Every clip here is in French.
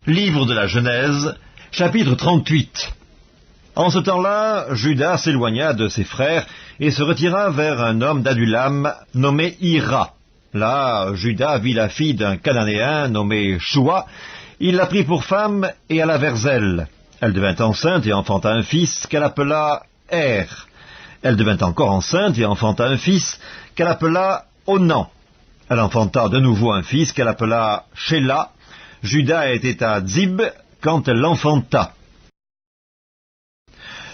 Livre de la Genèse, chapitre 38. En ce temps-là, Juda s'éloigna de ses frères et se retira vers un homme d'Adulam nommé Hira. Là, Juda vit la fille d'un Cananéen nommé Shua. Il la prit pour femme et alla vers elle. Elle devint enceinte et enfanta un fils qu'elle appela Er. Elle devint encore enceinte et enfanta un fils qu'elle appela Onan. Elle enfanta de nouveau un fils qu'elle appela Shéla. Juda était à Dzib quand elle l'enfanta.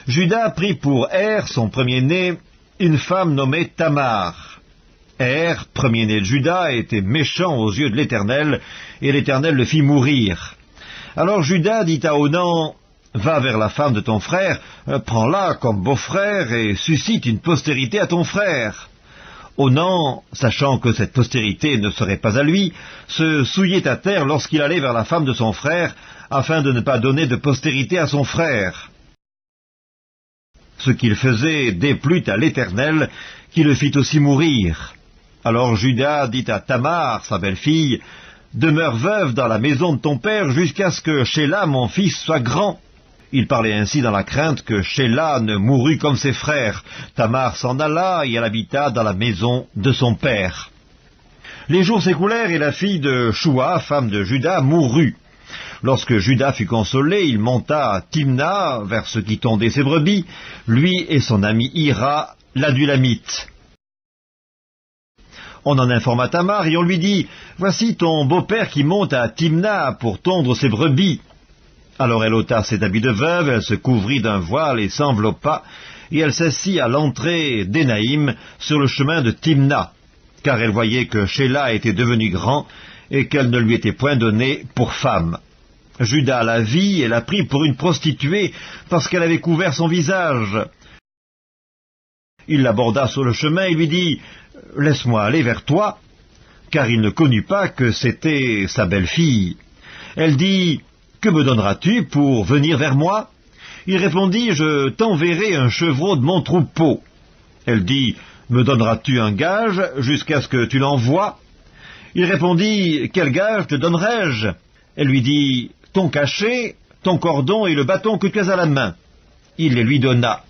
Juda prit pour Er, son premier-né, une femme nommée Tamar. Er, premier-né de Juda, était méchant aux yeux de l'Éternel, et l'Éternel le fit mourir. Alors Juda dit à Onan, « Va vers la femme de ton frère, prends-la comme beau-frère et suscite une postérité à ton frère. » Onan, sachant que cette postérité ne serait pas à lui, se souillait à terre lorsqu'il allait vers la femme de son frère, afin de ne pas donner de postérité à son frère. Ce qu'il faisait déplut à l'Éternel, qui le fit aussi mourir. Alors Juda dit à Tamar, sa belle-fille, « Demeure veuve dans la maison de ton père jusqu'à ce que Shéla, mon fils, soit grand. » Il parlait ainsi dans la crainte que Shéla ne mourût comme ses frères. Tamar s'en alla et elle habita dans la maison de son père. Les jours s'écoulèrent et la fille de Shua, femme de Juda, mourut. Lorsque Juda fut consolé, il monta à Timna, vers ce qui tondait ses brebis, lui et son ami Hira, l'Adulamite. On en informa Tamar et on lui dit, « Voici ton beau-père qui monte à Timna pour tondre ses brebis. » Alors elle ôta ses habits de veuve, elle se couvrit d'un voile et s'enveloppa, et elle s'assit à l'entrée d'Énaïm sur le chemin de Timna, car elle voyait que Shéla était devenu grand et qu'elle ne lui était point donnée pour femme. Juda la vit et la prit pour une prostituée parce qu'elle avait couvert son visage. Il l'aborda sur le chemin et lui dit, « Laisse-moi aller vers toi », car il ne connut pas que c'était sa belle-fille. Elle dit, « Que me donneras-tu pour venir vers moi ?» Il répondit, « Je t'enverrai un chevreau de mon troupeau. » Elle dit, « Me donneras-tu un gage jusqu'à ce que tu l'envoies ?» Il répondit, « Quel gage te donnerai-je » Elle lui dit, « Ton cachet, ton cordon et le bâton que tu as à la main. » Il les lui donna.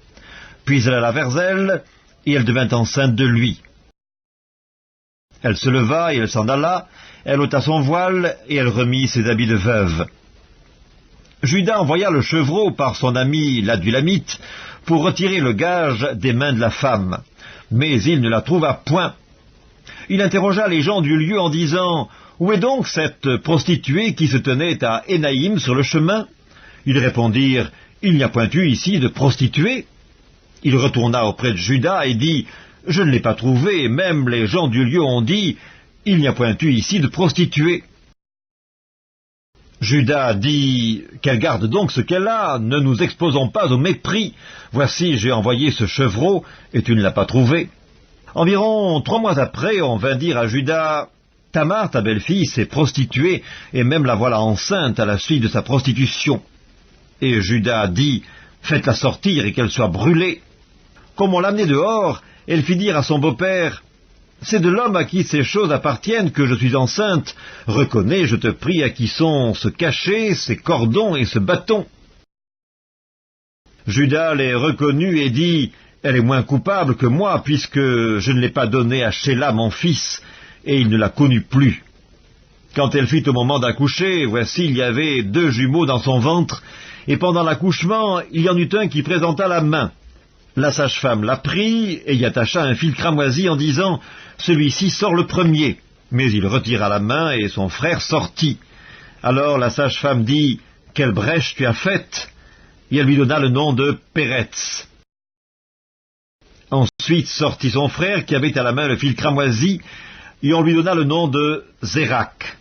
Puis elle alla vers elle, et elle devint enceinte de lui. Elle se leva et elle s'en alla, elle ôta son voile, et elle remit ses habits de veuve. Juda envoya le chevreau par son ami l'Adulamite pour retirer le gage des mains de la femme, mais il ne la trouva point. Il interrogea les gens du lieu en disant, « Où est donc cette prostituée qui se tenait à Énaïm sur le chemin ?» Ils répondirent, « Il n'y a point eu ici de prostituée. » Il retourna auprès de Juda et dit, « Je ne l'ai pas trouvée, et même les gens du lieu ont dit, « Il n'y a point eu ici de prostituée. » Juda dit, « Qu'elle garde donc ce qu'elle a, ne nous exposons pas au mépris. Voici, j'ai envoyé ce chevreau, et tu ne l'as pas trouvé. » Environ 3 mois après, on vint dire à Juda, « Tamar, ta belle-fille, s'est prostituée, et même la voilà enceinte à la suite de sa prostitution. » Et Juda dit, « Faites-la sortir et qu'elle soit brûlée. » Comme on l'amenait dehors, elle fit dire à son beau-père, « C'est de l'homme à qui ces choses appartiennent que je suis enceinte. Reconnais, je te prie, à qui sont ce cachet, ces cordons et ce bâton. » Juda les reconnut et dit, « Elle est moins coupable que moi, puisque je ne l'ai pas donnée à Shéla, mon fils, et il ne la connut plus. » Quand elle fut au moment d'accoucher, voici, il y avait 2 jumeaux dans son ventre, et pendant l'accouchement, il y en eut un qui présenta la main. La sage-femme la prit et y attacha un fil cramoisi en disant, « Celui-ci sort le premier. » Mais il retira la main et son frère sortit. Alors la sage-femme dit, « Quelle brèche tu as faite ?» Et elle lui donna le nom de Péretz. Ensuite sortit son frère qui avait à la main le fil cramoisi, et on lui donna le nom de Zérak.